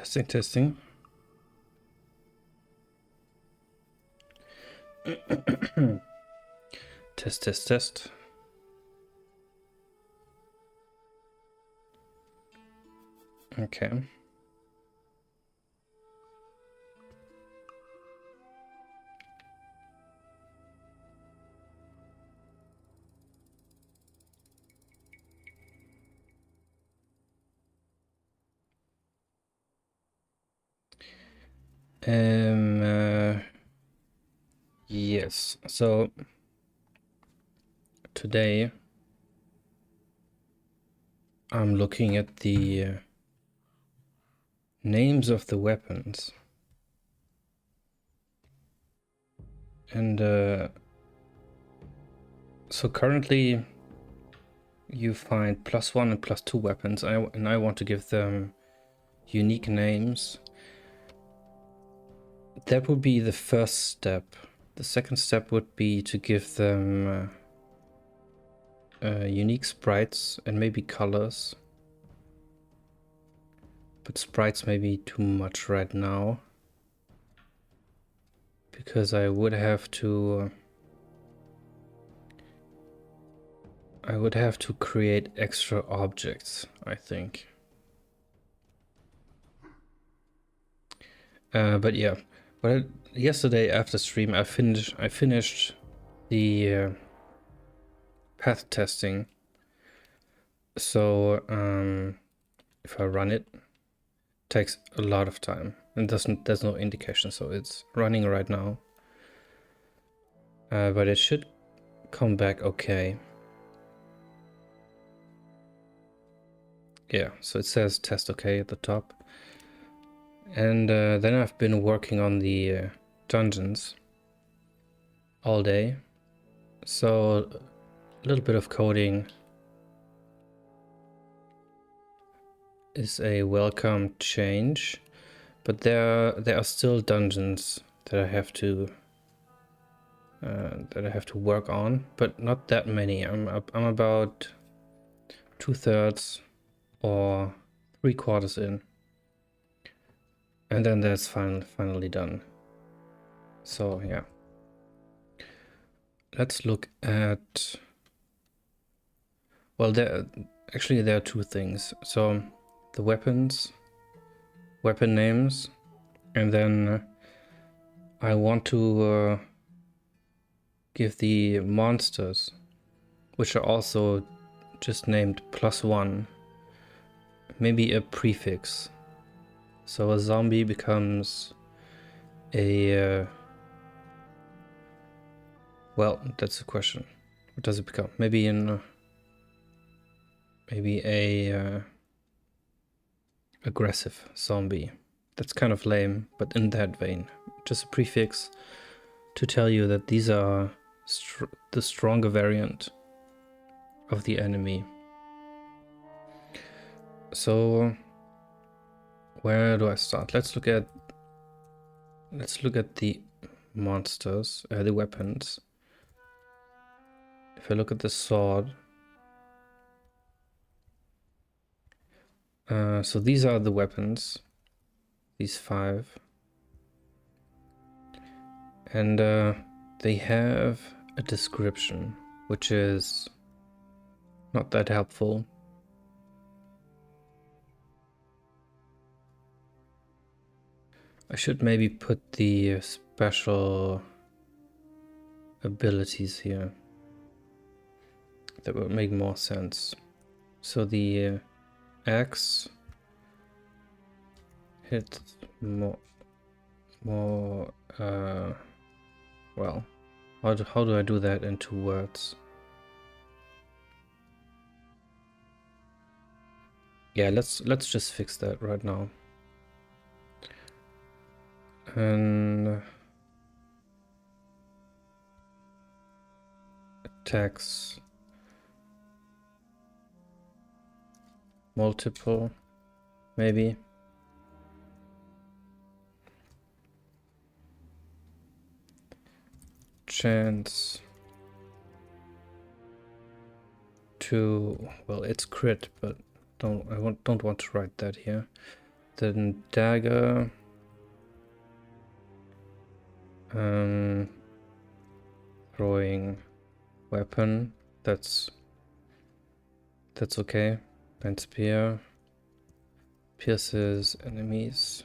Testing, testing. Test, test, test. Okay. Yes. So today I'm looking at the names of the weapons, and so currently you find +1 and +2 weapons, and I want to give them unique names. That would be the first step. The second step would be to give them unique sprites and maybe colors. But sprites may be too much right now, because I would have to create extra objects, I think. But yeah, yesterday after stream I finished the path testing. So if I run it, takes a lot of time and there's no indication, so it's running right now. But it should come back okay. Yeah, so it says test okay at the top. And then I've been working on the dungeons all day. So a little bit of coding is a welcome change, but there are still dungeons that I have to work on, but not that many. I'm about 2/3 or 3/4 in, and then that's finally done. So yeah, let's look at. Well, there are two things. So the weapons, weapon names, and then I want to give the monsters, which are also just named +1, maybe a prefix. So a zombie becomes a well, that's the question. What does it become? Maybe a aggressive zombie. That's kind of lame, but in that vein. Just a prefix to tell you that these are the stronger variant of the enemy. So where do I start? Let's look at the monsters, the weapons. If I look at the sword, so these are the weapons, these 5, and they have a description, which is not that helpful. I should maybe put the special abilities here. That would make more sense. So the axe hits more well, how do I do that in 2 words? Yeah, let's just fix that right now. And attacks multiple, maybe. Chance to, well, it's crit, but don't want to write that here. Then dagger. Throwing weapon. That's okay. Then spear. Pierces enemies.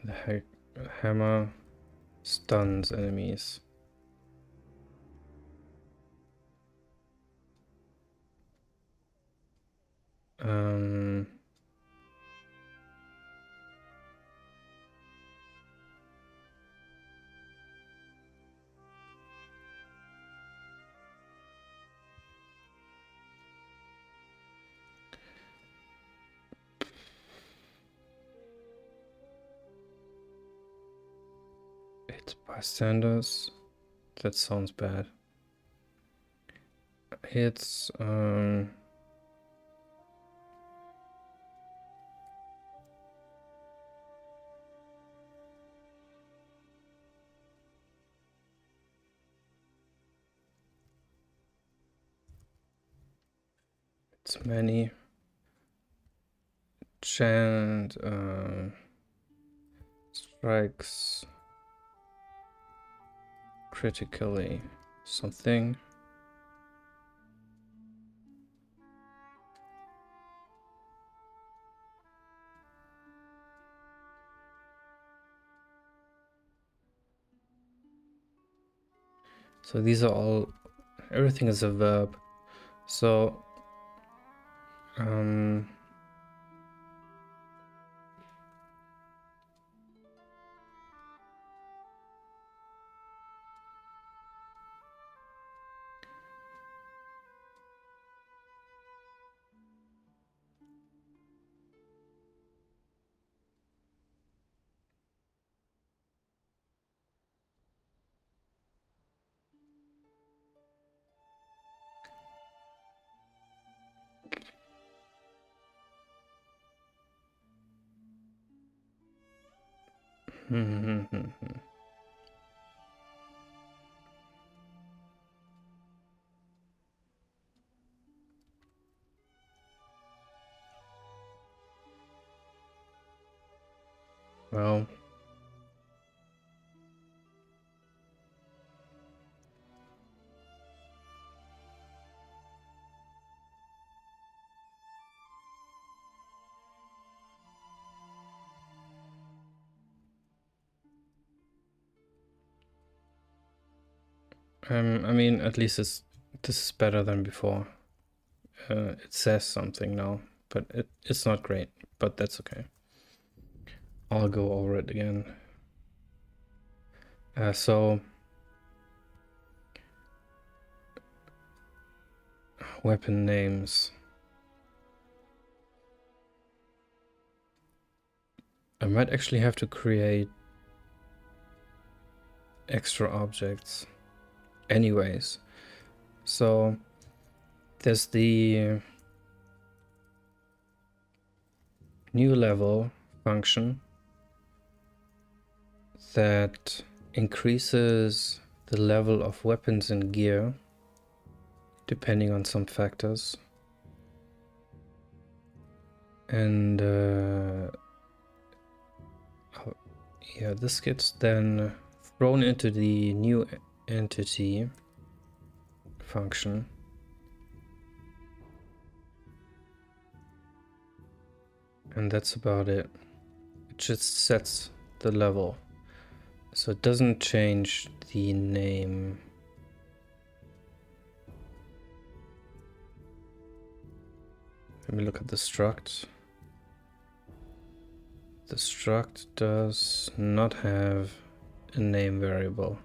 And the hammer stuns enemies. Hits bystanders. That sounds bad. Hits it's many. Chant strikes critically something. So these are all, everything is a verb. So well, I mean, at least this is better than before. It says something now, but it's not great, but that's okay. I'll go over it again. So weapon names. I might actually have to create extra objects anyways. So there's the new level function that increases the level of weapons and gear depending on some factors. And yeah, this gets then thrown into the new entity function. And that's about it. It just sets the level. So it doesn't change the name. Let me look at the struct. The struct does not have a name variable.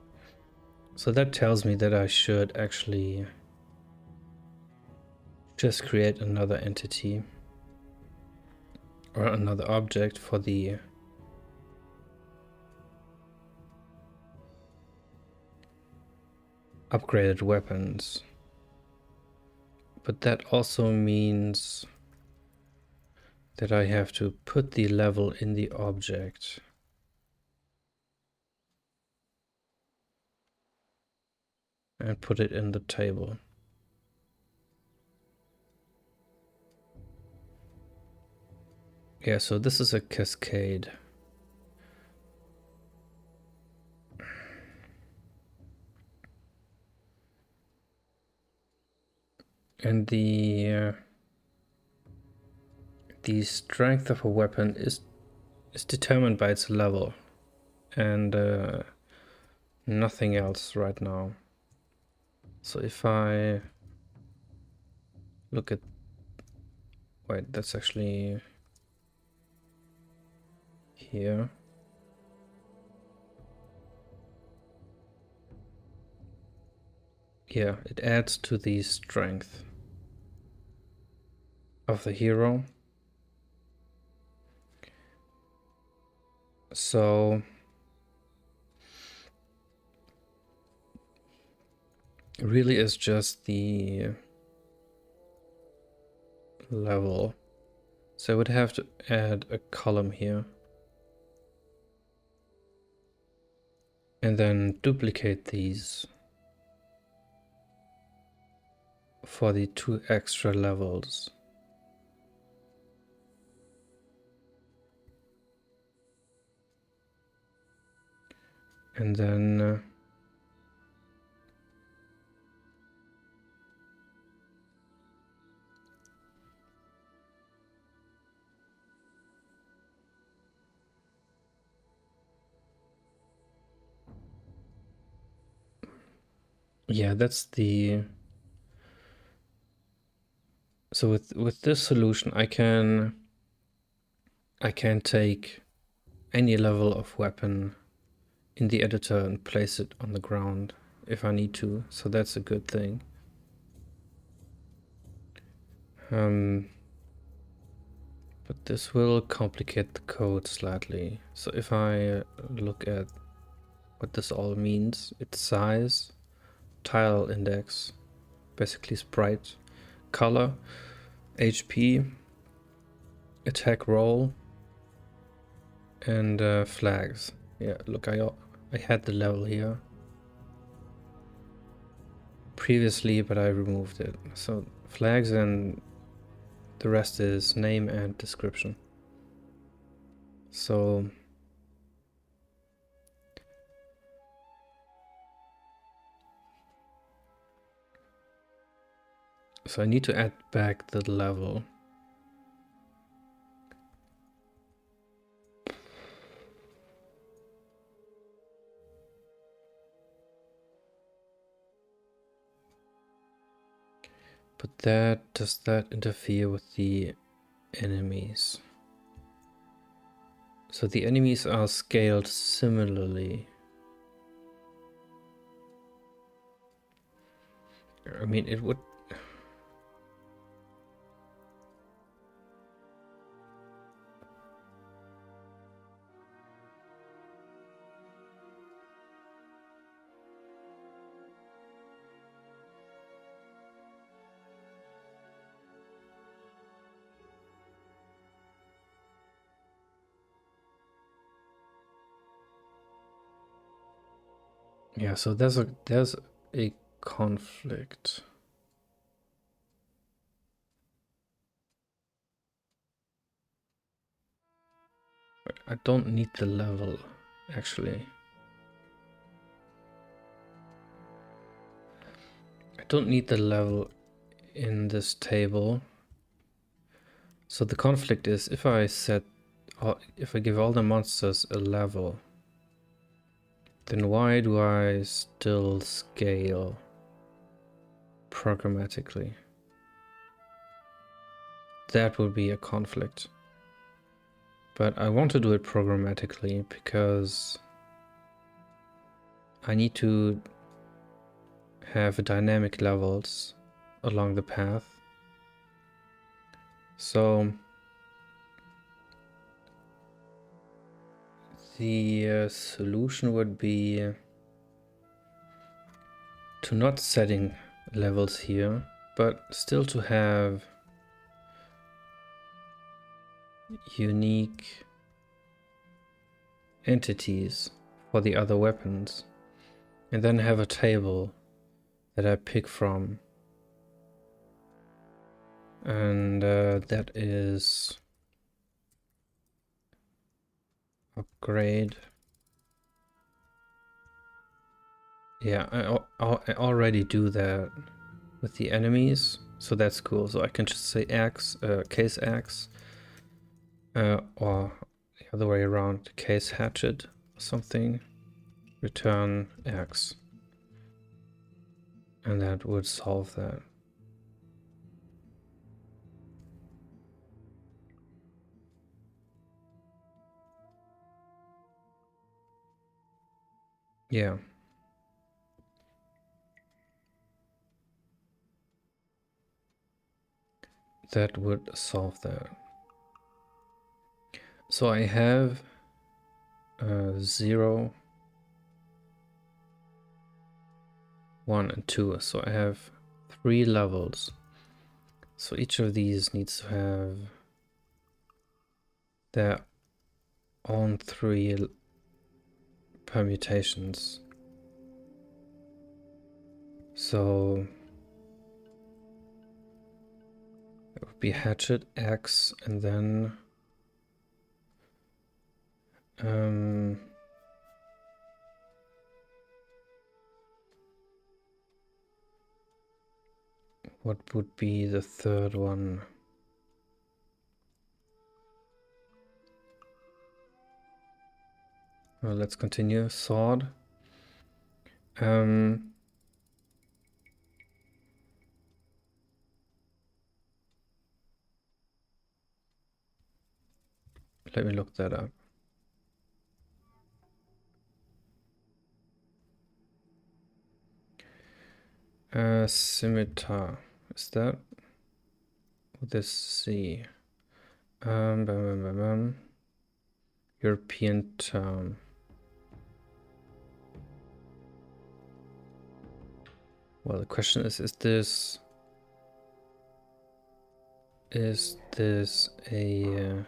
So that tells me that I should actually just create another entity or another object for the upgraded weapons. But that also means that I have to put the level in the object. And put it in the table. Yeah, so this is a cascade. And the strength of a weapon is determined by its level, and nothing else right now. So if I look at, wait, that's actually here. Yeah, it adds to the strength of the hero. So it really is just the level. So I would have to add a column here. And then duplicate these for the 2 extra levels. And then yeah, that's the... So with this solution, I can take any level of weapon in the editor and place it on the ground if I need to. So that's a good thing. But this will complicate the code slightly. So if I look at what this all means, it's size, tile index, basically sprite, color, HP, attack roll, and flags. Yeah, look, I had the level here previously, but I removed it. So flags, and the rest is name and description. So I need to add back the level. But does that interfere with the enemies? So the enemies are scaled similarly. I mean, it would... Yeah, so there's a conflict. I don't need the level, actually. I don't need the level in this table. So the conflict is if I give all the monsters a level, then why do I still scale programmatically? That would be a conflict. But I want to do it programmatically because I need to have dynamic levels along the path. So the solution would be to not setting levels here, but still to have unique entities for the other weapons, and then have a table that I pick from. And that is Upgrade. Yeah, I already do that with the enemies, so that's cool. So I can just say axe, case axe, or the other way around, case hatchet or something. Return axe. And that would solve that. Yeah. That would solve that. So I have 0, 1, and 2. So I have 3 levels. So each of these needs to have their own 3 permutations. So it would be hatchet, axe, and then what would be the third one? Well, let's continue. Sword. Let me look that up. Scimitar. Is that? Would this see? European term. Well, the question is this a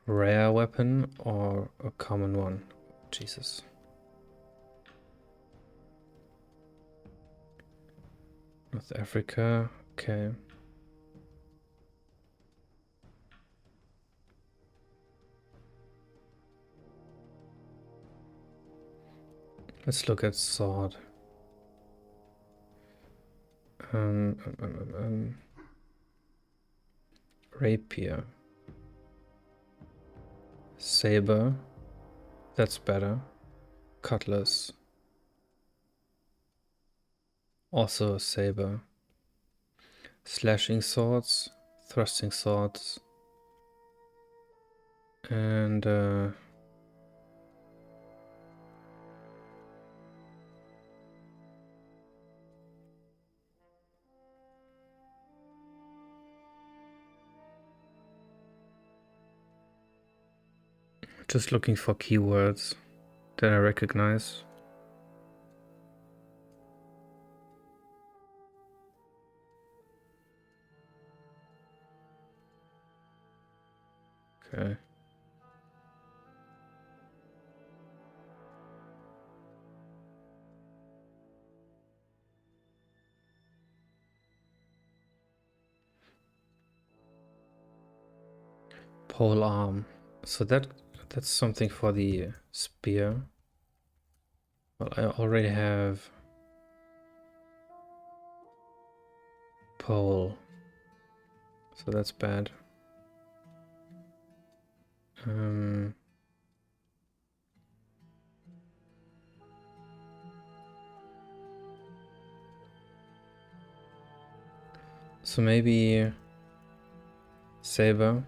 rare weapon or a common one? Jesus. North Africa, okay. Let's look at sword. Rapier. Saber. That's better. Cutlass. Also a saber. Slashing swords. Thrusting swords. And just looking for keywords that I recognize. Okay. Pole arm. So that's something for the spear. Well, I already have pole. So that's bad. So maybe saber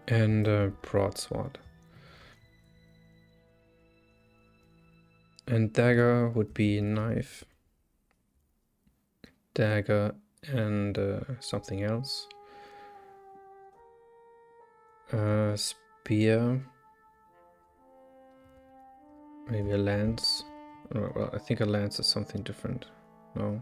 and broadsword. And dagger would be knife. Dagger and something else. Spear. Maybe a lance. Oh, well, I think a lance is something different. No.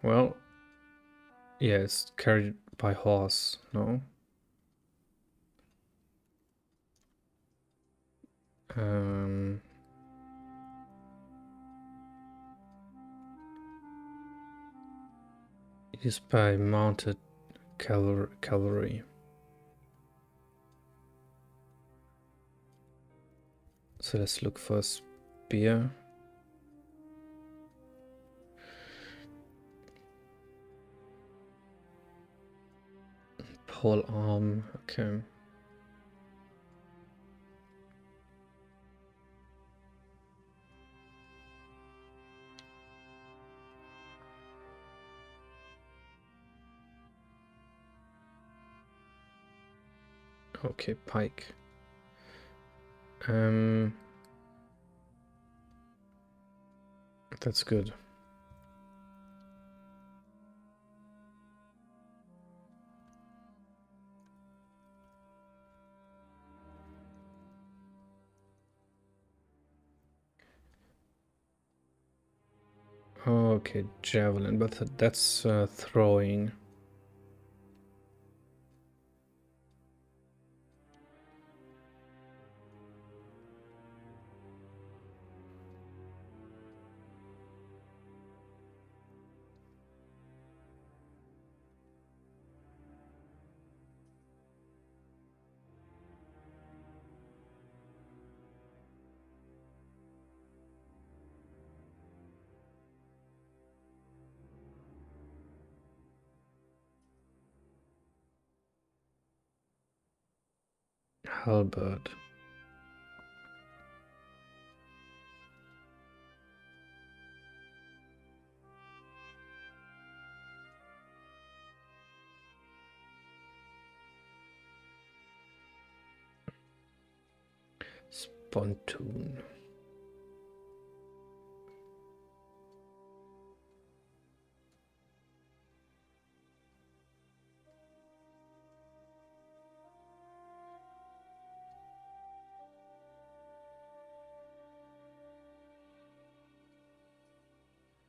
Well, yeah, it's carried by horse, no? Used by mounted cavalry. So let's look for a spear. Pole arm, okay. Okay, pike. That's good. Okay, javelin, but that's throwing. Halberd. Pontoon.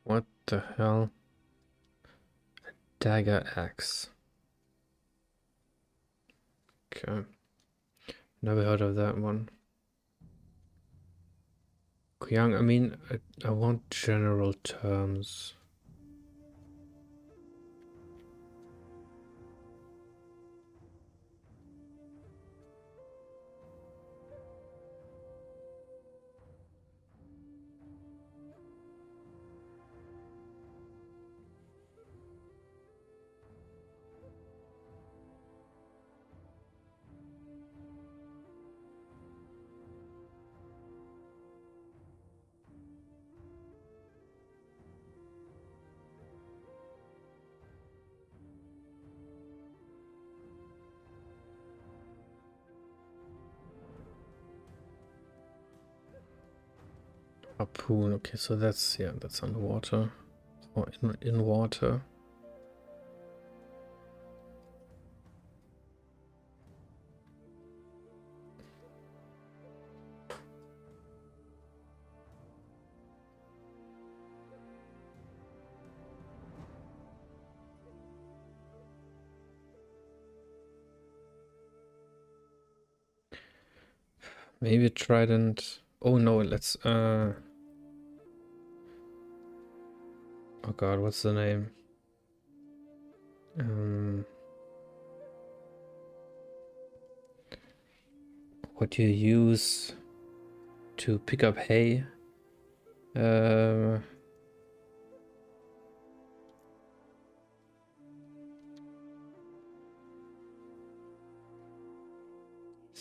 What the hell? Dagger axe. Okay. Never heard of that one. Kuyang, I mean, I want general terms. Harpoon, okay, so that's, yeah, that's underwater. Or in water. Maybe trident. Oh no, let's oh god, what's the name? What you use to pick up hay? Is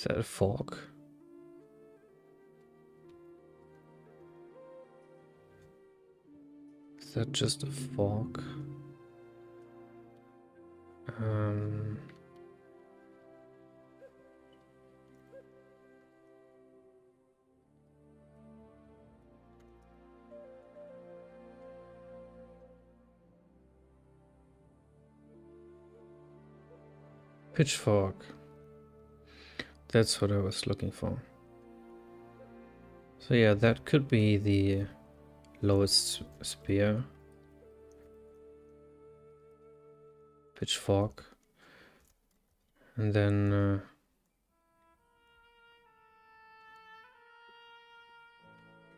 that a fork? Is that just a fork? Pitchfork. That's what I was looking for. So yeah, that could be the lowest spear. Pitchfork. And then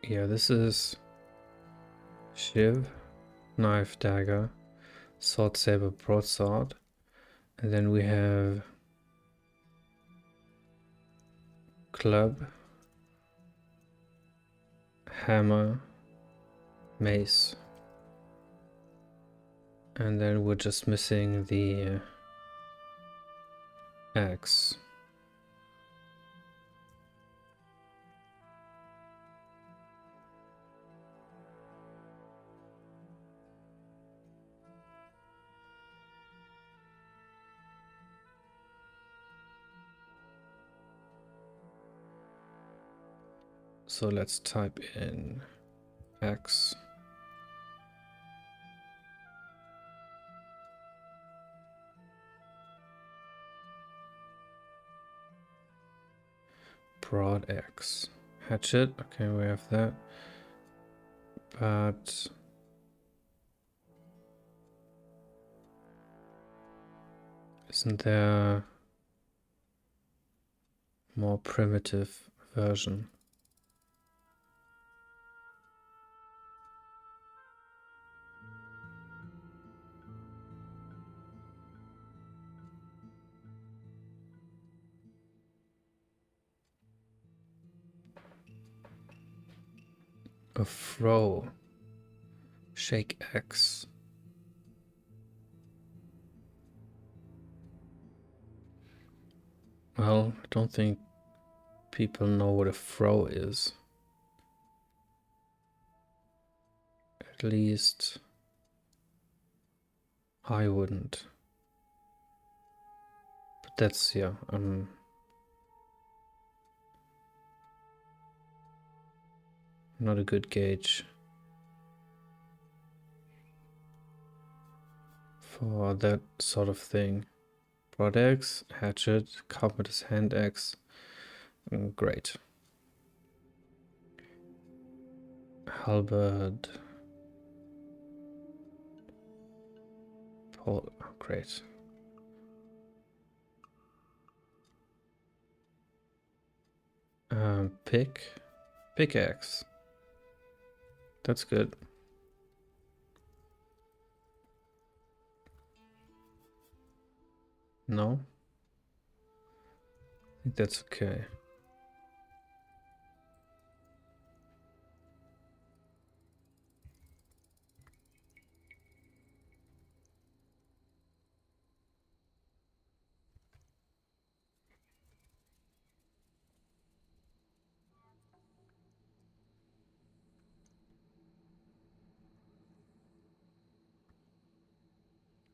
yeah, this is shiv, knife, dagger. sword, saber, broadsword. And then we have club, hammer, mace. And then we're just missing the axe. So let's type in axe. Broad axe. Hatchet, okay, we have that. But isn't there a more primitive version? A throw. Shake axe. Well, I don't think people know what a throw is. At least I wouldn't. But that's, yeah, not a good gauge for that sort of thing. Broad axe, hatchet, carpenter's hand axe. Great. Halberd. Pole, oh, great. Pickaxe. That's good. No? I think that's okay.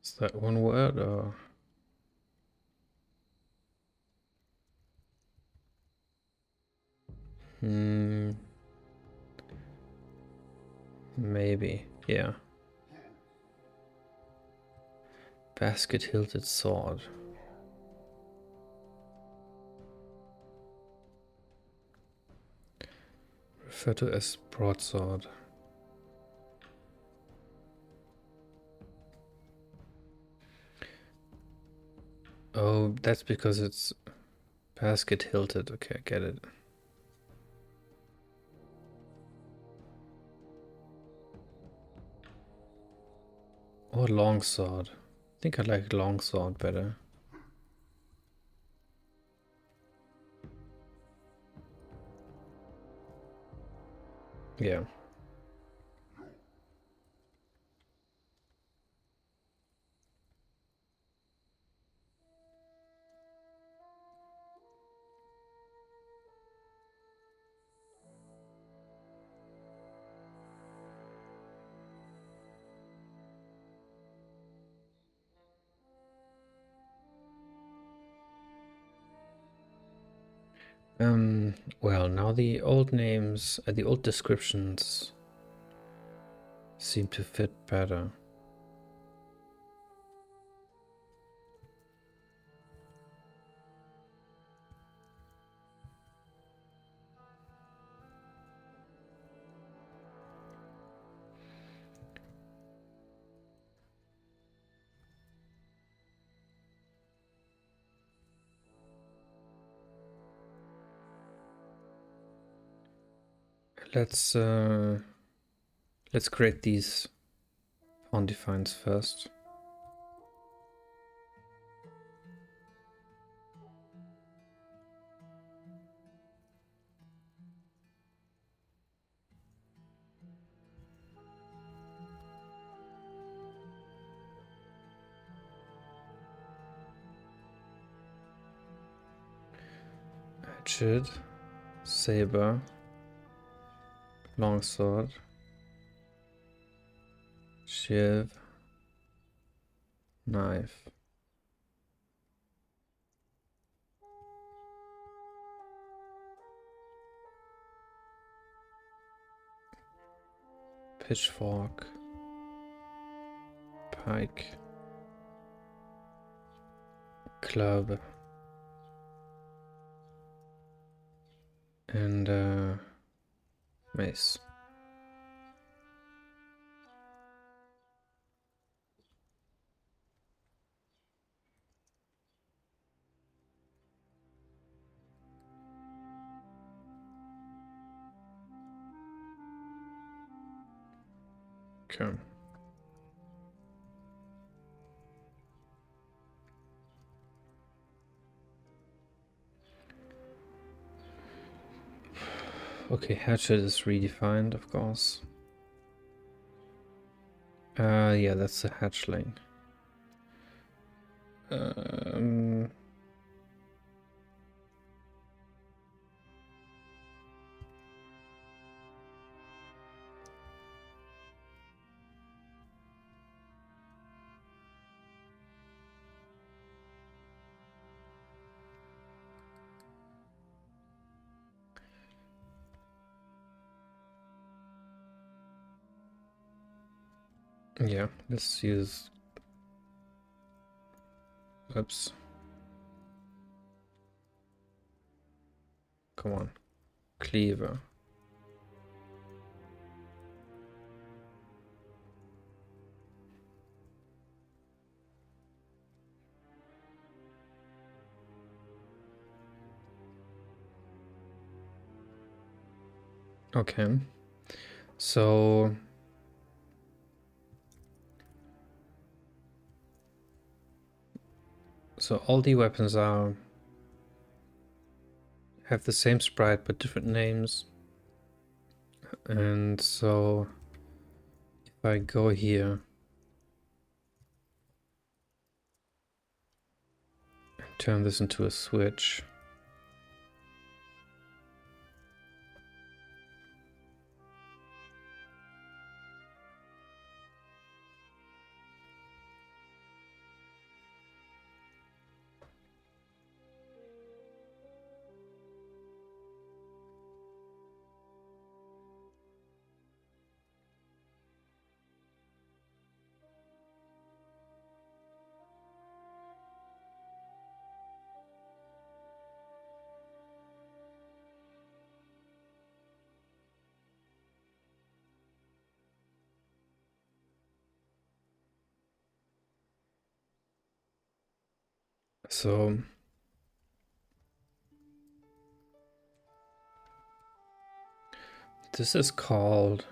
Is that one word or? Maybe, yeah. Basket hilted sword. Refer to as broadsword. Oh, that's because it's basket hilted. Okay, I get it. Or longsword. I think I like longsword better. Yeah. Well, now the old names, the old descriptions seem to fit better. Let's create these pawn defines first. hatchet, saber, longsword, shiv, knife. Pitchfork, pike, club, and mace. Okay. Okay, hatchet is redefined, of course. Yeah, that's the hatchling. Yeah, let's use... Oops. Come on. Cleaver. Okay. So... So all the weapons are... have the same sprite but different names. And so... if I go here... and turn this into a switch... So... this is called...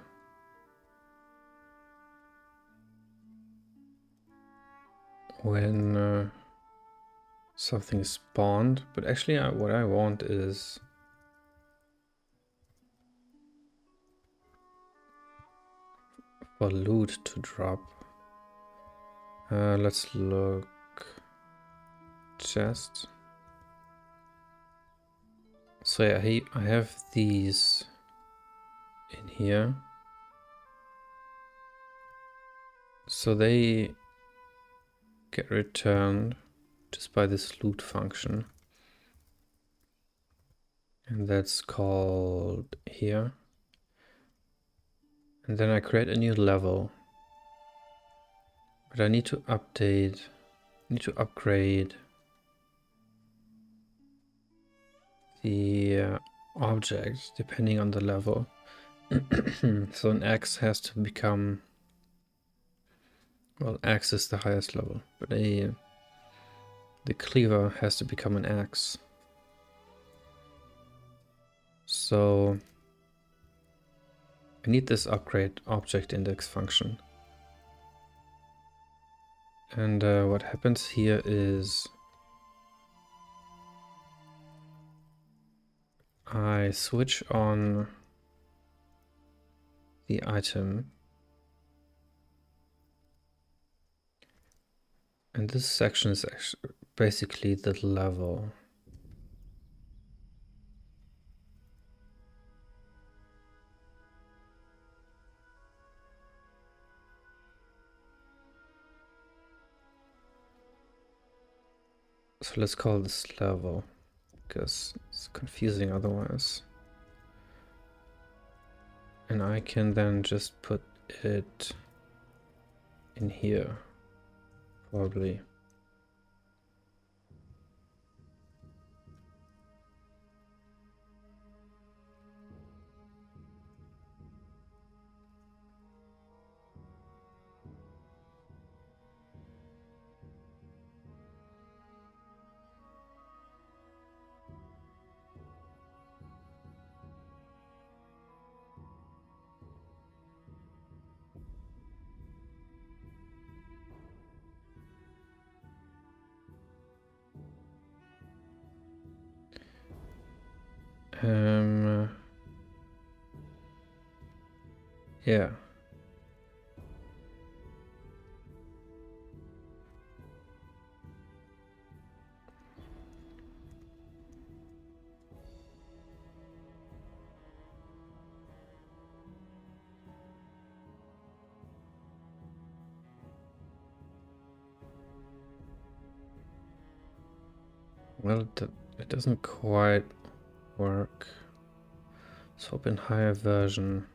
when something is spawned, but actually what I want is... for loot to drop. Let's look... chest. So yeah, I have these in here. So they get returned just by this loot function. And that's called here. And then I create a new level. But I need to update, upgrade the object depending on the level. So an axe has to become... well, axe is the highest level, but the cleaver has to become an axe. So I need this upgrade object index function. And what happens here is I switch on the item. And this section is actually basically the level. So let's call this level, because it's confusing otherwise. And I can then just put it in here, probably. Yeah. Well, it doesn't quite work. Let's open higher version.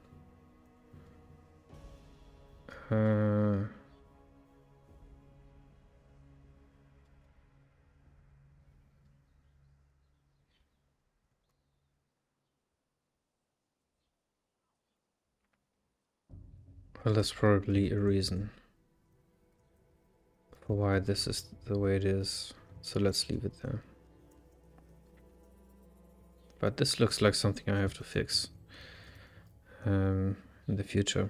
Well, there's probably a reason for why this is the way it is. So let's leave it there. But this looks like something I have to fix in the future.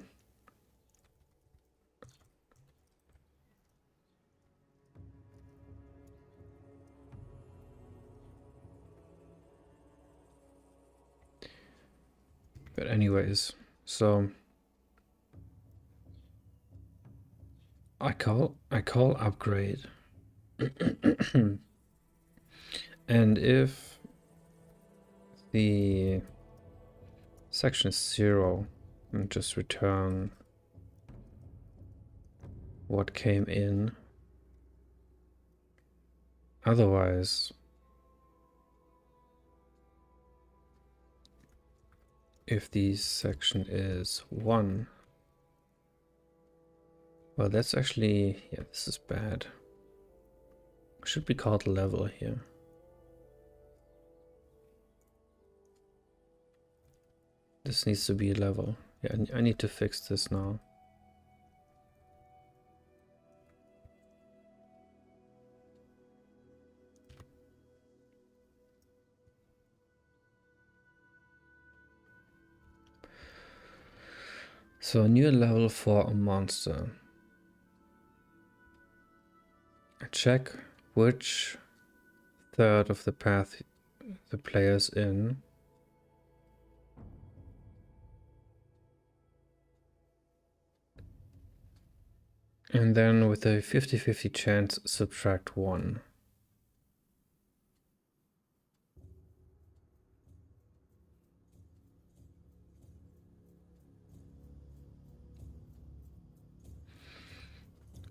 But anyways, so I call upgrade. And if the section is 0, and just return what came in. Otherwise, if the section is 1, well, that's actually, yeah, this is bad. Should be called level here. This needs to be a level. Yeah, I need to fix this now. So a new level for a monster. Check which third of the path the player's in. And then with a 50-50 chance, subtract 1.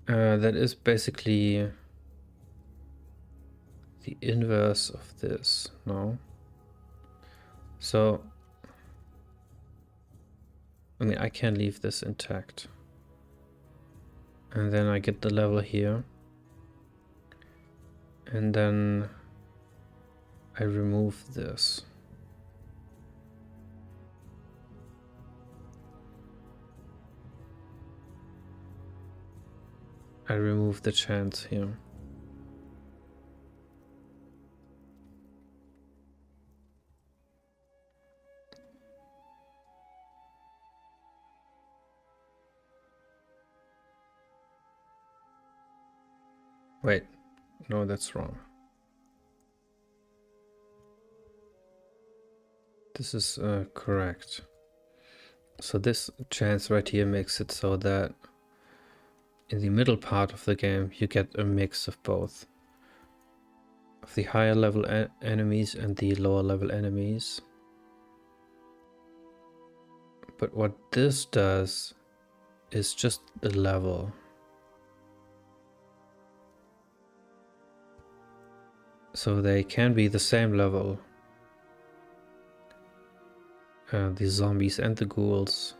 That is basically the inverse of this, no? So, I mean, I can leave this intact. And then I get the level here. And then I remove this. I remove the chance here. Wait, no, that's wrong. This is correct. So this chance right here makes it so that in the middle part of the game you get a mix of both. Of the higher level enemies and the lower level enemies. But what this does is just the level. So they can be the same level. The zombies and the ghouls.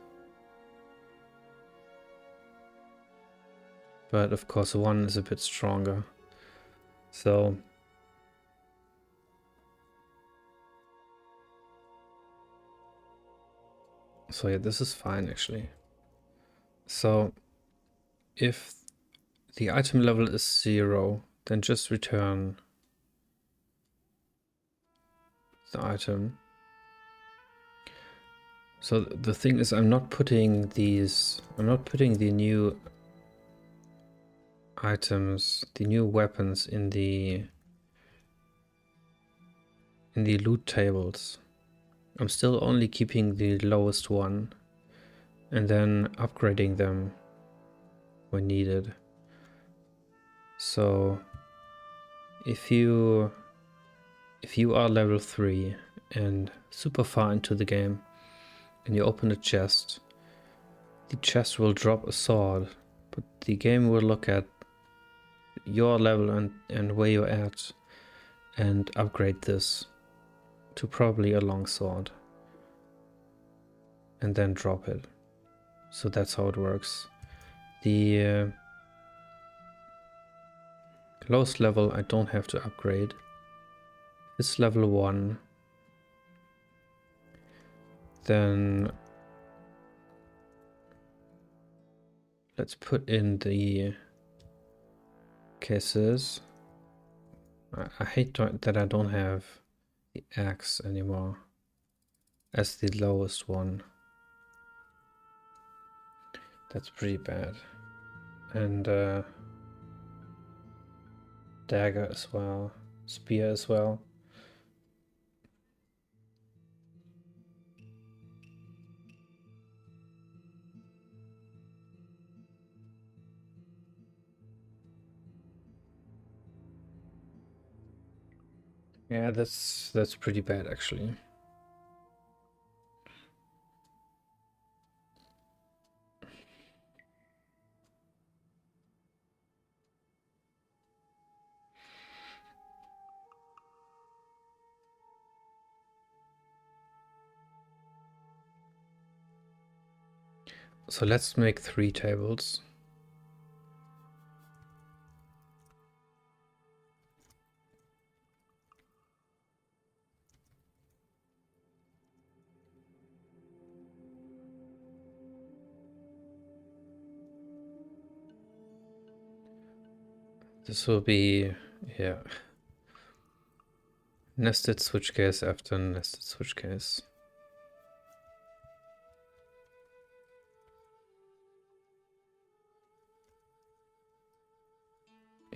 But of course one is a bit stronger. So yeah, this is fine actually. So if the item level is 0, then just return the item. So the thing is, I'm not putting the new items, the new weapons in the loot tables. I'm still only keeping the lowest one and then upgrading them when needed. So if you are level 3 and super far into the game and you open a chest, the chest will drop a sword, but the game will look at your level and where you're at and upgrade this to probably a longsword and then drop it. So that's how it works. The lowest level I don't have to upgrade. It's level 1. Then let's put in the cases. I hate that I don't have the axe anymore as the lowest one. That's pretty bad. And dagger as well, spear as well. Yeah, that's pretty bad actually. So let's make 3 tables. This will be, yeah, nested switch case after nested switch case.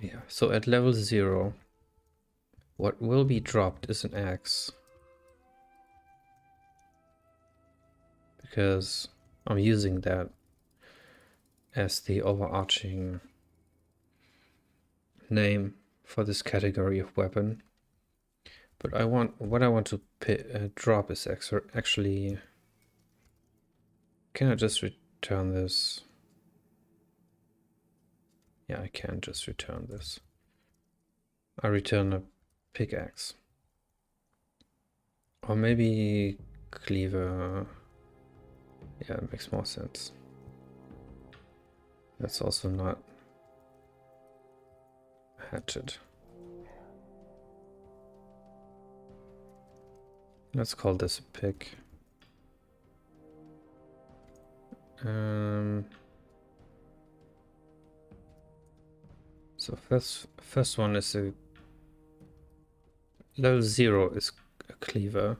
Yeah, so at level 0, what will be dropped is an axe. Because I'm using that as the overarching name for this category of weapon. But what I want to drop is actually, can I just return this? Yeah, I can just return this. I return a pickaxe. Or maybe cleaver. Yeah, it makes more sense. That's also not hatchet. Let's call this a pick. So first one is a level 0 is a cleaver.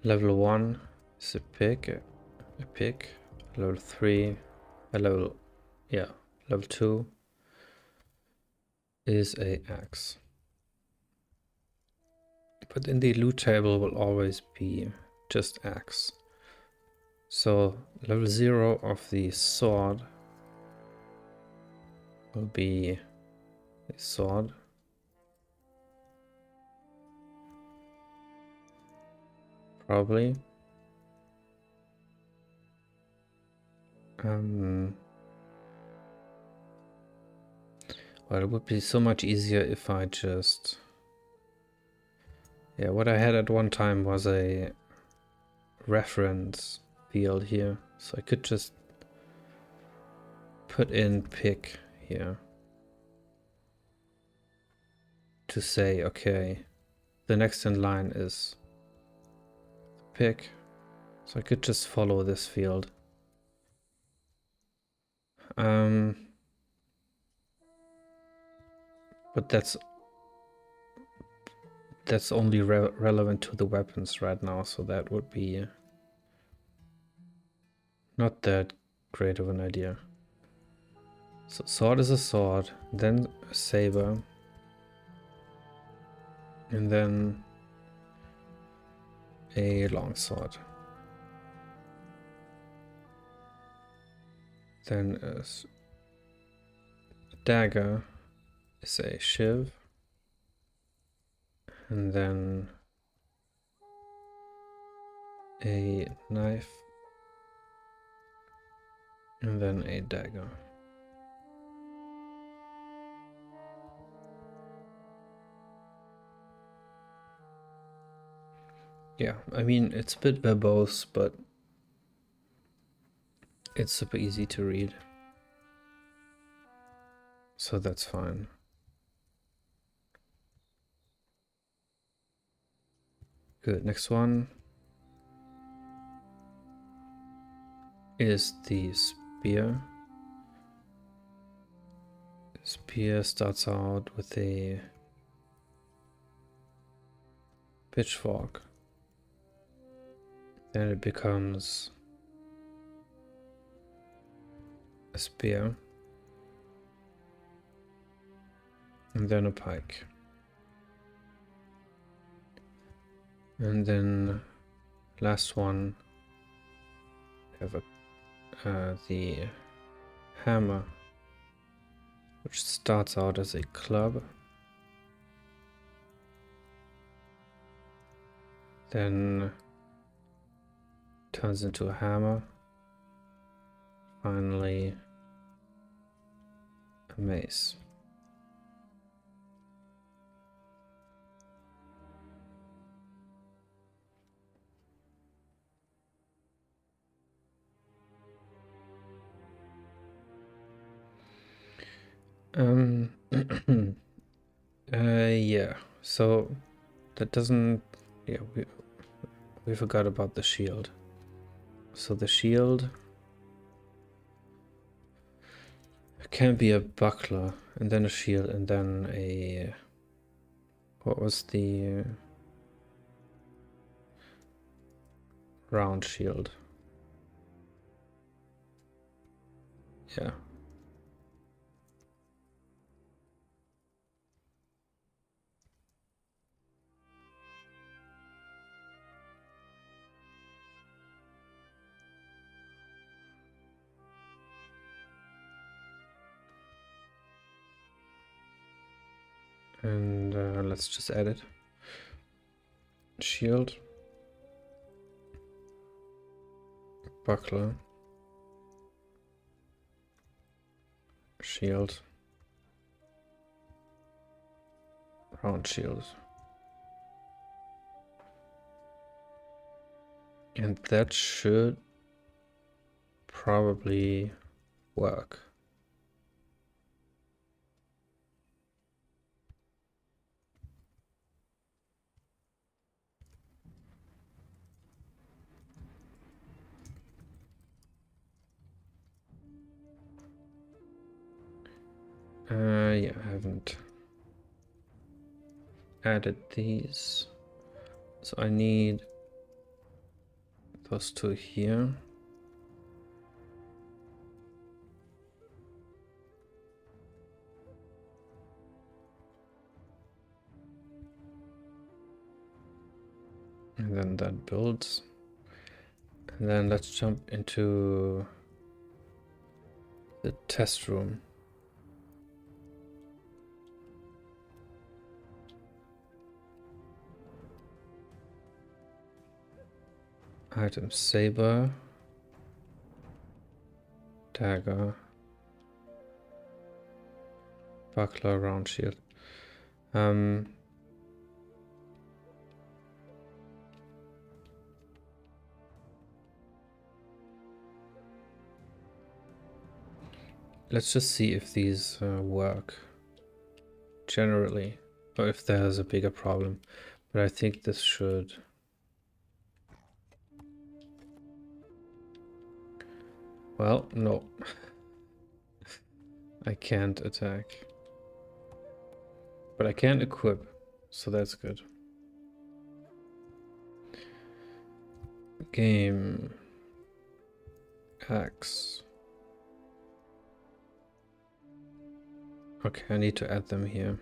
Level 1 is a pick, Level 3, level 2 is a axe. But in the loot table will always be just axe. So level 0 of the sword will be a sword. probably. Well, it would be so much easier if I just... Yeah, what I had at one time was a reference field here. So I could just put in pick here to say, okay, the next in line is pick. So I could just follow this field. But that's only relevant to the weapons right now, so that would be not that great of an idea. So sword is a sword, then a saber, and then a longsword. Then a dagger is a shiv, and then a knife, and then a dagger. Yeah, I mean, it's a bit verbose, but it's super easy to read. So that's fine. Good, next one is the spear. Spear starts out with a pitchfork. Then it becomes a spear. And then a pike. And then last one, have the hammer, which starts out as a club, then turns into a hammer, finally a mace. Yeah, so that doesn't, yeah, we forgot about the shield. So the shield can be a buckler, and then a shield, and then a, what was the round shield? Yeah. And let's just add it. Shield, buckler, shield, round shield. And that should probably work. Yeah, I haven't added these. So I need those two here. And then that builds. And then let's jump into the test room. Item saber, dagger, buckler, round shield. Let's just see if these work generally, or if there's a bigger problem. But I think this should. Well, no. I can't attack. But I can equip, so that's good. Game. Axe. Okay, I need to add them here.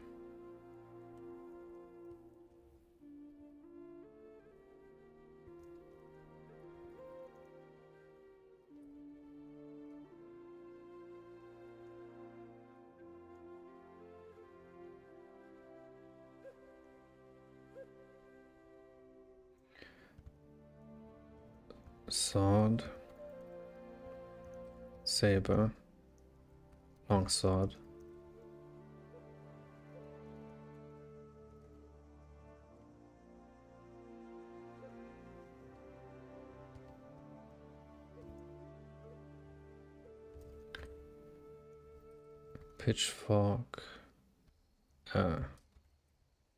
Sword. Saber. Longsword. Pitchfork.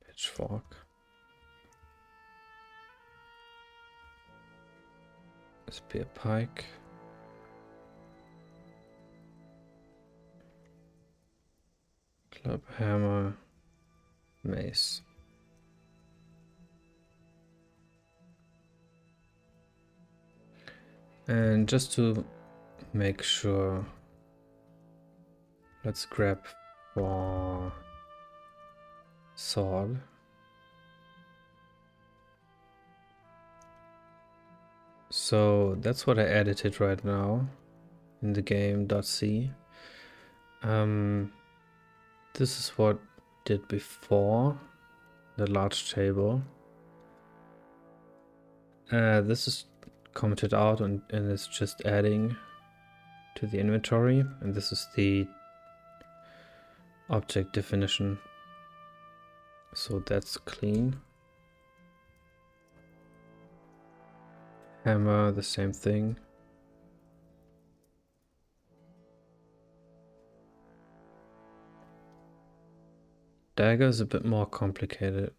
Pitchfork. Spear pike. Club hammer. Mace. And just to make sure, let's grab for sword. So that's what I edited right now in the game.c. This is what I did before the large table. This is commented out and it's just adding to the inventory, and this is the object definition, so that's clean. Hammer, the same thing. Dagger is a bit more complicated.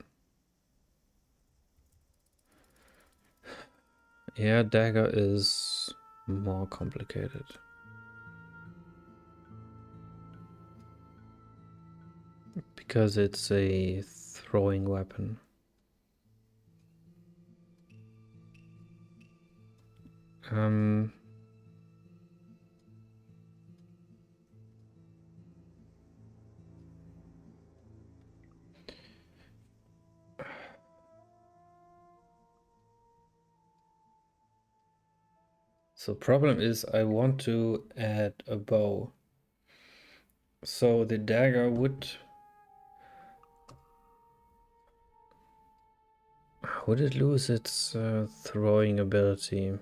Yeah, dagger is more complicated. Because it's a throwing weapon. So problem is I want to add a bow. So the dagger would it lose its throwing ability?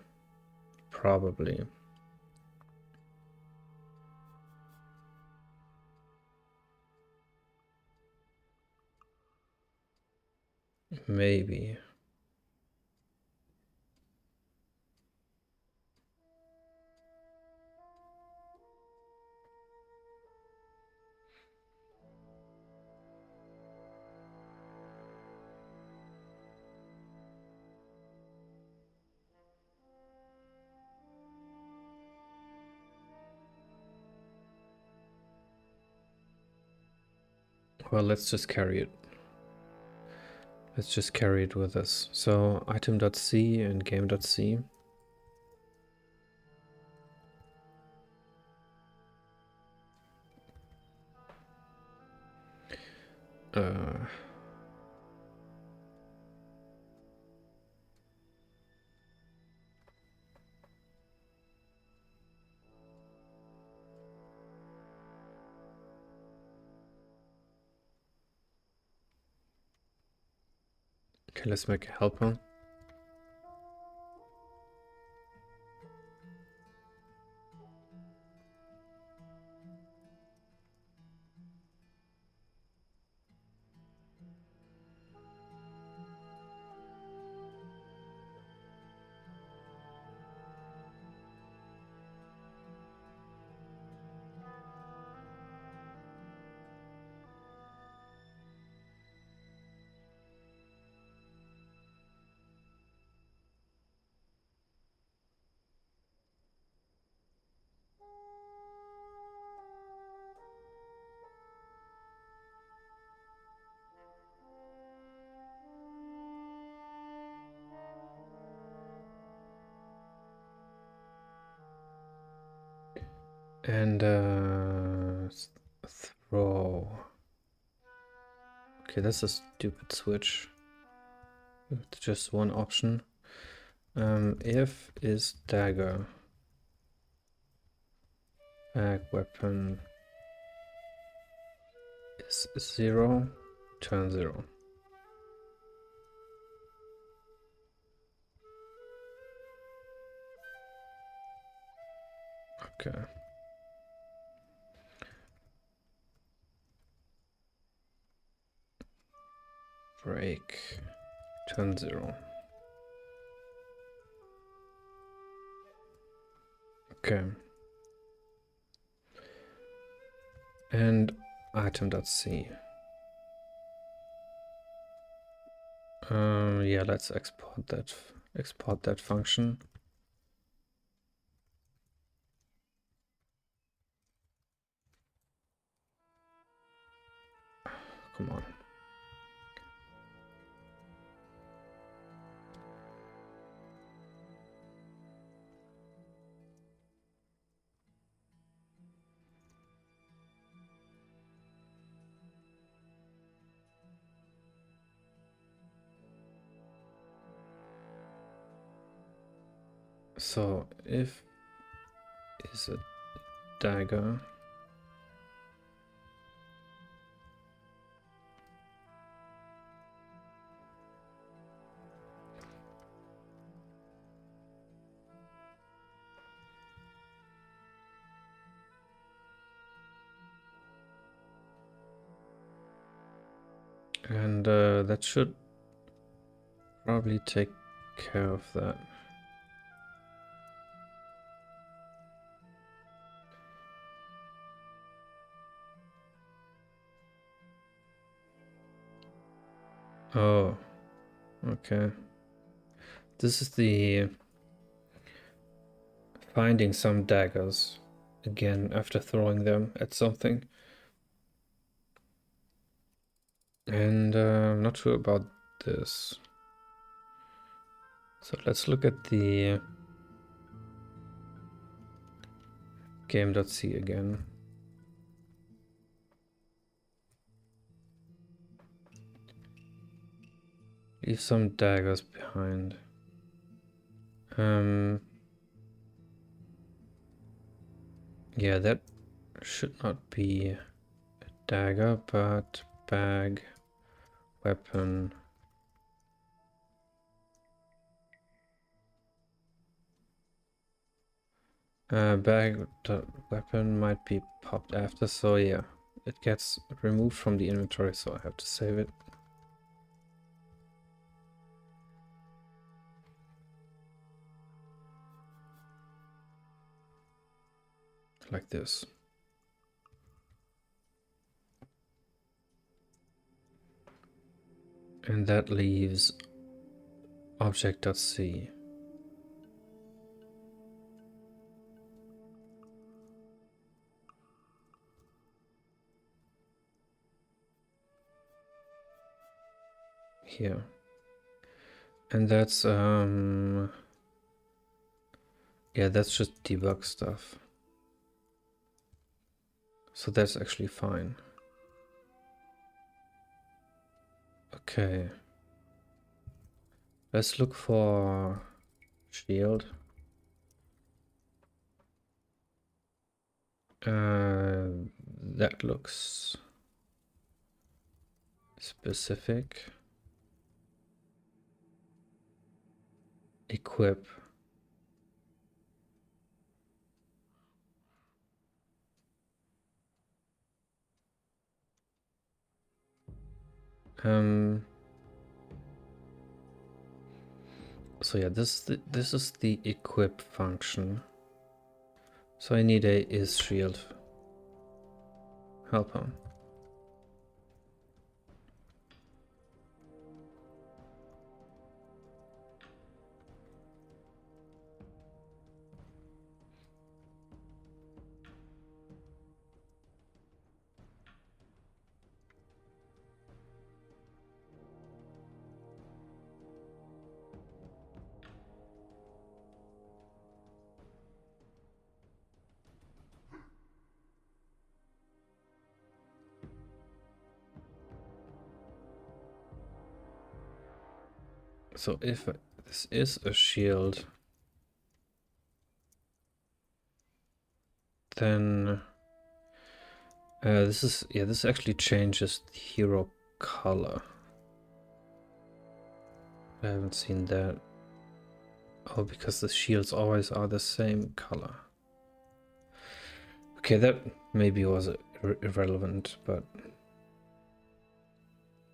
Probably. Maybe. Well, let's just carry it. Let's just carry it with us. So item.c and game.c. Okay, let's make a helper. And throw. Okay, that's a stupid switch. It's just one option. If is dagger. Bag weapon is 0, turn 0. Okay. Break, turn 0. Okay. And item.c. Yeah, let's export that function. Come on. So if is a dagger. And that should probably take care of that. Oh, okay. This is the finding some daggers again after throwing them at something. And I'm not sure about this. So let's look at the game.c again. Leave some daggers behind. Yeah, that should not be a dagger, but bag, weapon. Bag weapon might be popped after, so yeah, it gets removed from the inventory, so I have to save it. Like this. And that leaves object.c. Here. And that's yeah, that's just debug stuff. So that's actually fine. Okay. Let's look for shield. That looks specific. Equip. So yeah, this is the equip function. So I need a is shield helper. So if this is a shield, then this actually changes the hero color. I haven't seen that. Oh, because the shields always are the same color. Okay, that maybe was irrelevant, but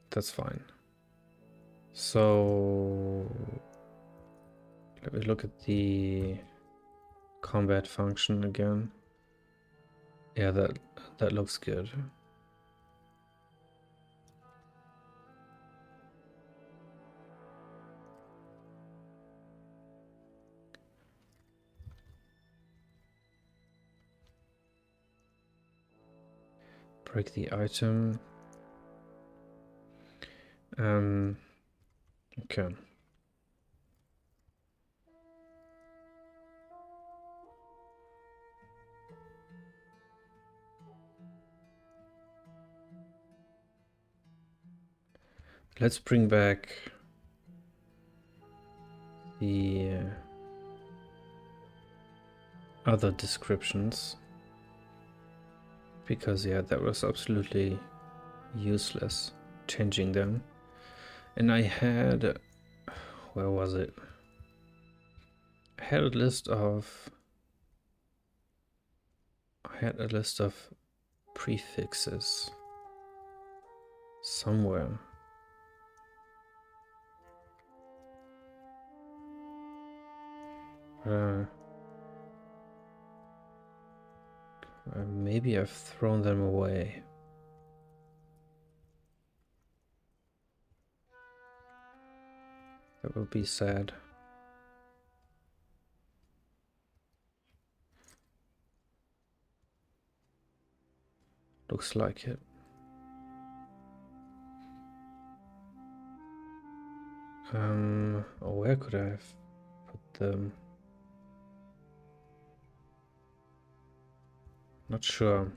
that's fine. So let me look at the combat function again. Yeah, that looks good. Break the item. Okay. Let's bring back the other descriptions, because yeah, that was absolutely useless changing them. And I had, where was it? I had a list of prefixes somewhere. Maybe I've thrown them away. That would be sad. Looks like it. Where could I have put them? Not sure.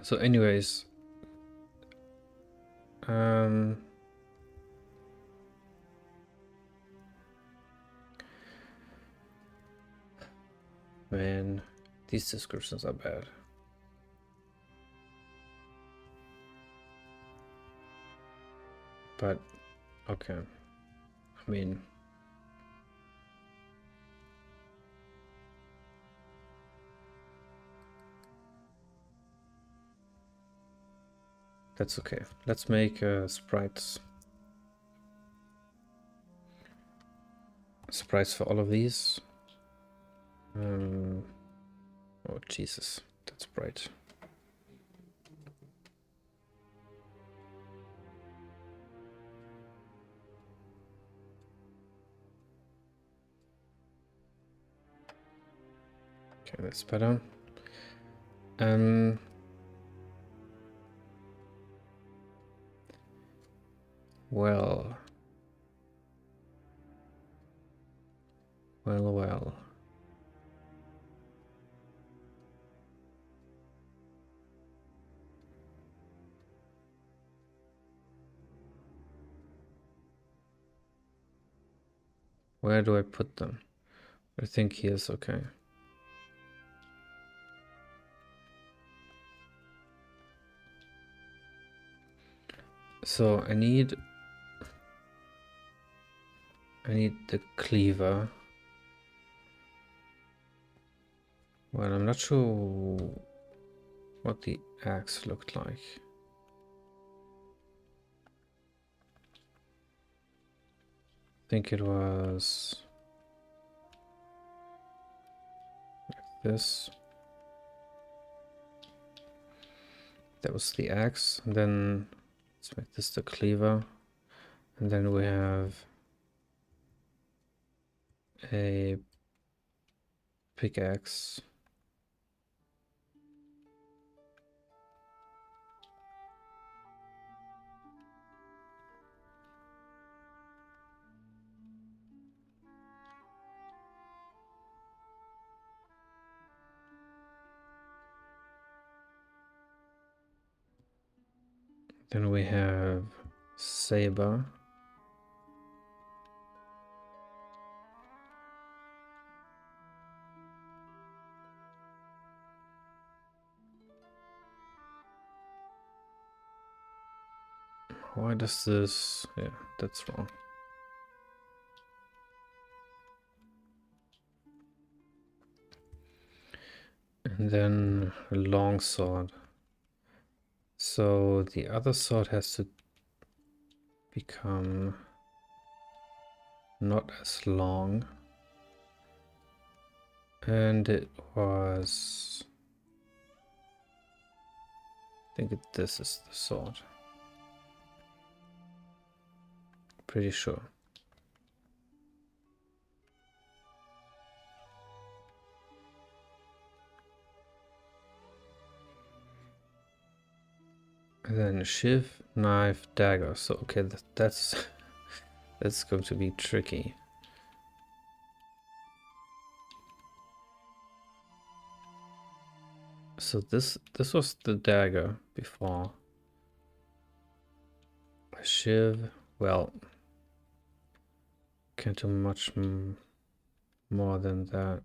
So anyways, man, these descriptions are bad. But okay, I mean, that's okay. Let's make sprites for all of these. Oh Jesus, that's bright. Okay, that's better. Well. Where do I put them? I think he is okay. So I need the cleaver. Well, I'm not sure what the axe looked like. I think it was like this. That was the axe. And then let's make this the cleaver. And then we have a pickaxe. Then we have saber. Why does this... Yeah, that's wrong. And then a long sword. So the other sword has to become not as long. And it was... I think this is the sword. Pretty sure. And then shiv, knife, dagger. So okay, that's that's going to be tricky. So this was the dagger before. Shiv, well, can't do much more than that.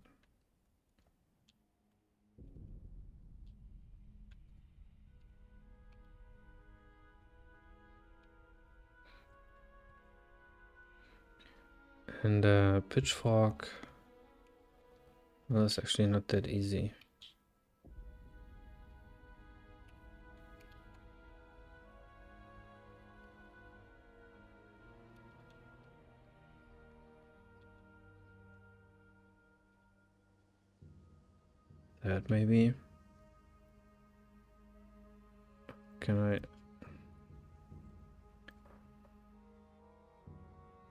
And pitchfork, well, it's actually not that easy. That maybe. Can I...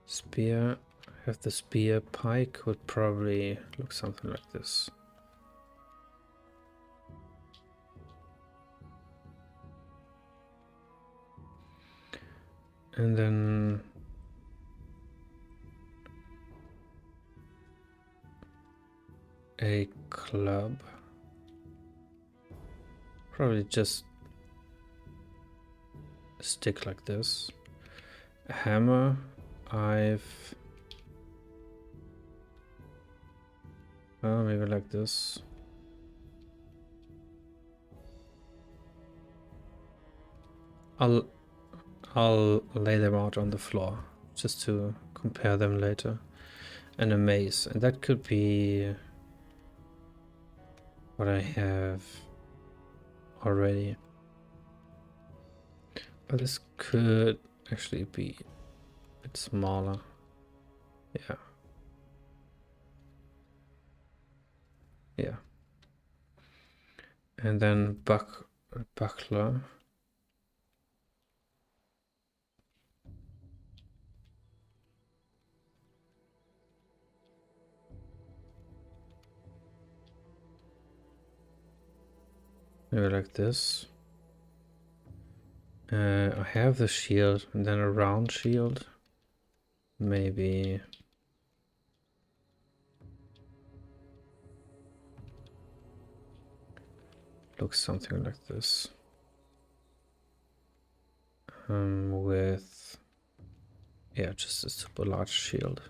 Spear, have the spear. Pike would probably look something like this. And then a club. Probably just a stick like this. A hammer, maybe like this. I'll lay them out on the floor just to compare them later. And a mace, and that could be what I have already. But this could actually be a bit smaller. Yeah. Yeah. And then buckler. Maybe like this. I have the shield and then a round shield. Maybe looks something like this. With, yeah, just a super large shield.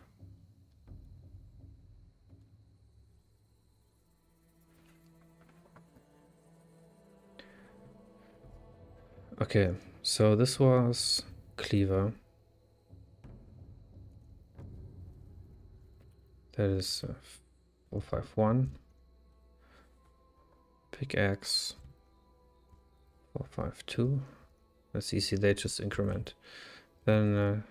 Okay, so this was cleaver. That is 451. Pickaxe 452. That's easy, they just increment. Then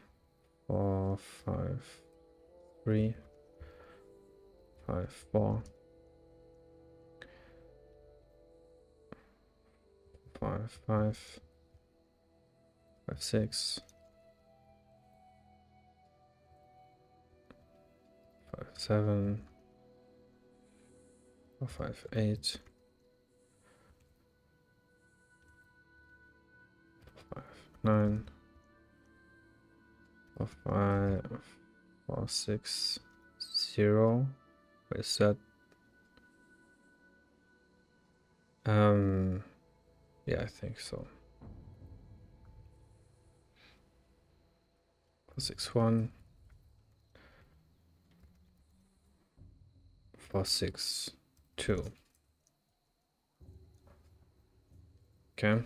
453, 54, 55, 56, 57, 458, 59, 45, 460. Where is that? Yeah, I think so. 461. 462. Okay.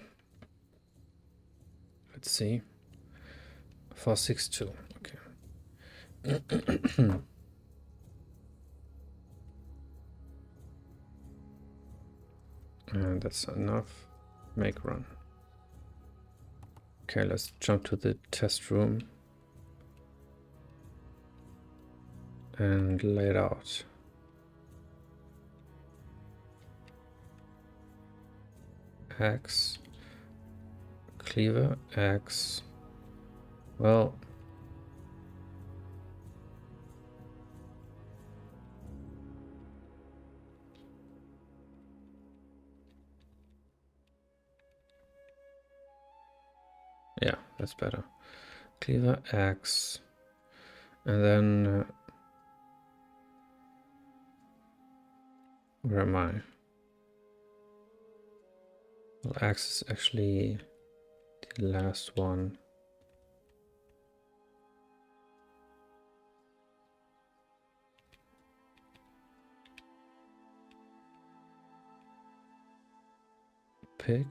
Let's see. 462. Okay. And that's enough. Make run. Okay, let's jump to the test room and lay it out. X. Cleaver. X. Well, yeah, that's better. Cleaver X. And then where am I? Well, X is actually the last one. Pick.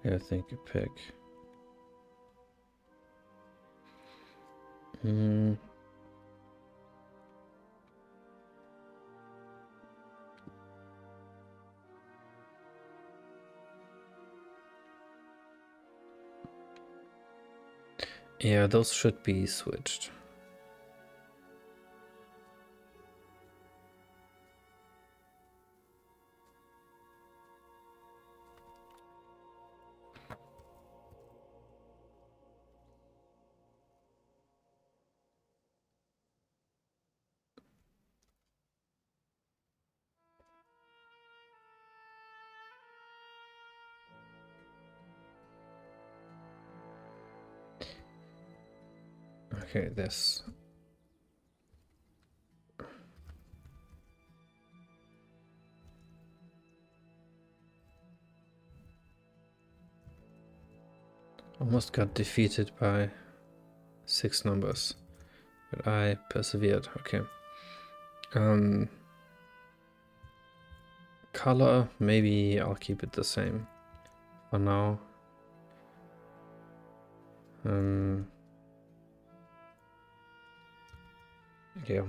Yeah, I think a pick. Yeah, those should be switched. Okay, this. Almost got defeated by 6 numbers, but I persevered. Okay. Color, maybe I'll keep it the same for now. Yeah.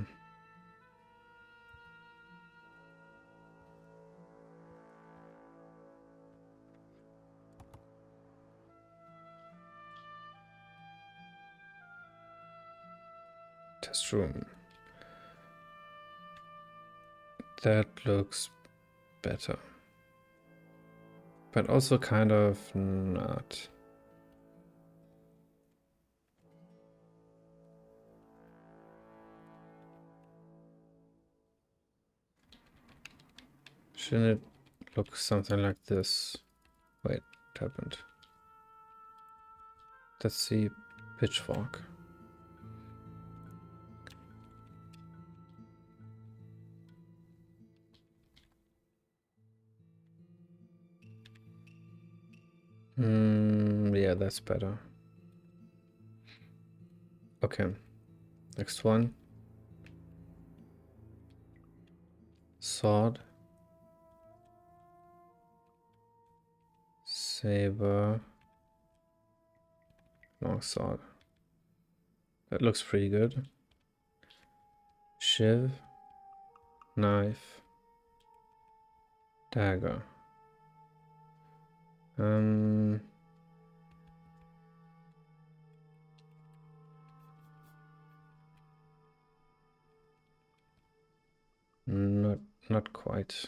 Test room. That looks better. But also kind of not. Shouldn't it look something like this? Wait, what happened? That's the pitchfork. Yeah, that's better. Okay, next one. Sword. Saber. Long sword. That looks pretty good. Shiv. Knife. Dagger. Not quite.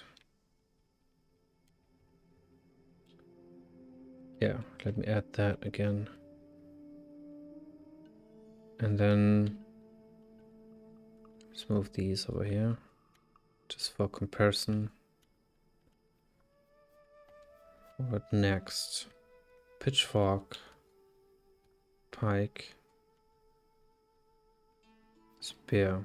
Yeah, let me add that again. And then let's move these over here, just for comparison. What next? Pitchfork, pike, spear.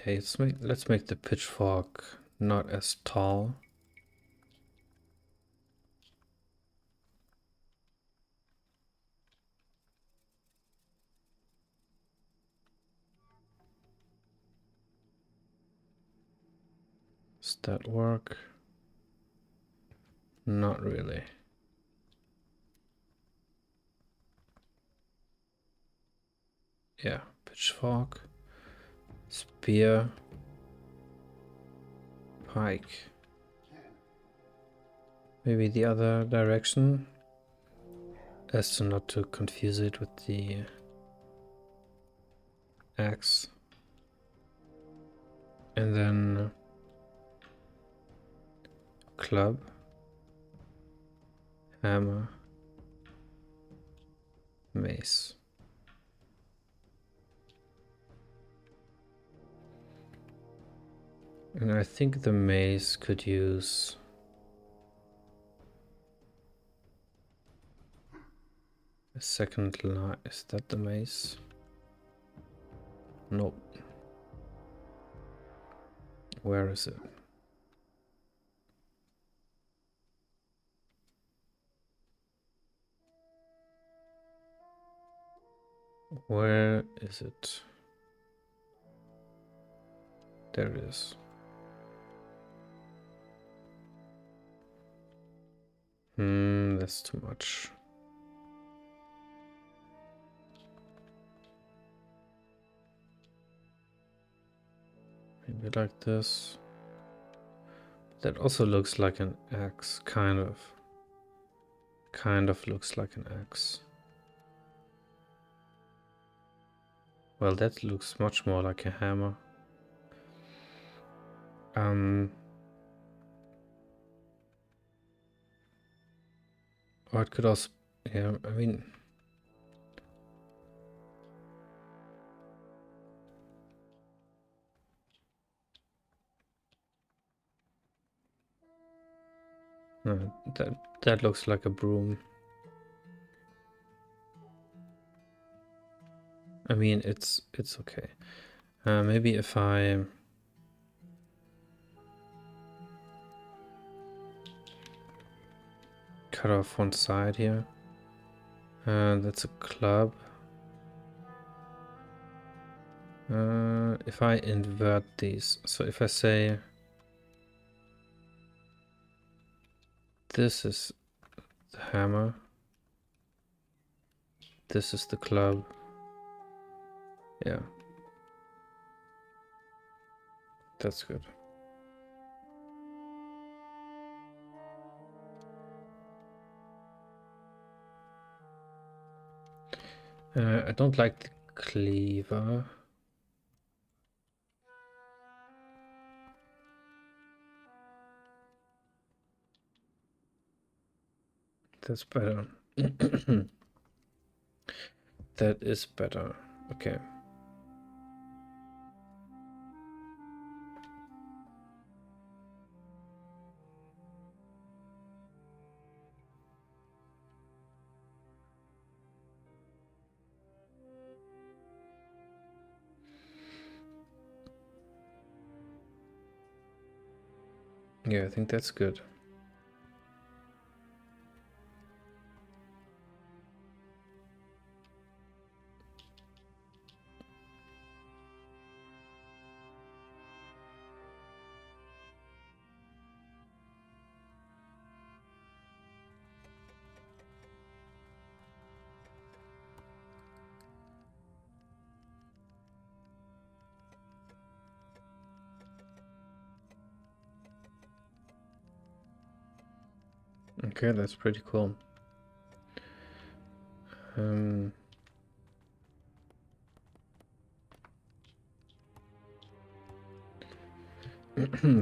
Yeah, let's make the pitchfork not as tall. Does that work? Not really. Yeah, pitchfork, spear, pike. Maybe the other direction, as to not to confuse it with the axe. And then club, hammer, mace. And I think the mace could use a second line. Is that the mace? Nope. Where is it? Where is it? There it is. That's too much. Maybe like this. That also looks like an axe, kind of. Kind of looks like an axe. Well, that looks much more like a hammer. Or it could also, yeah, I mean, no, that looks like a broom. I mean, it's okay. Maybe if I cut off one side here. That's a club. If I invert these, so if I say this is the hammer, this is the club. Yeah, that's good. I don't like the cleaver. That's better. That is better. Okay. Yeah, I think that's good. Okay, that's pretty cool.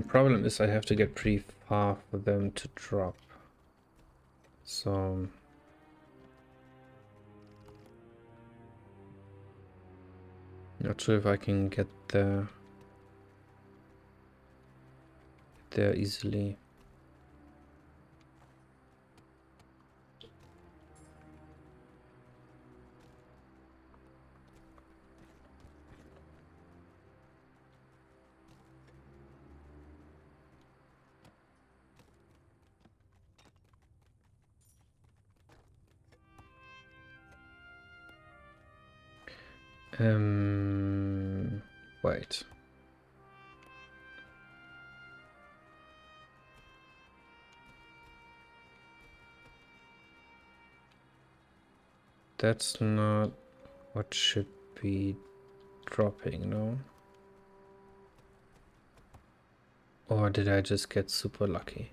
Problem is I have to get pretty far for them to drop. So not sure if I can get there easily. Wait. That's not what should be dropping, no? Or did I just get super lucky?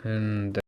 And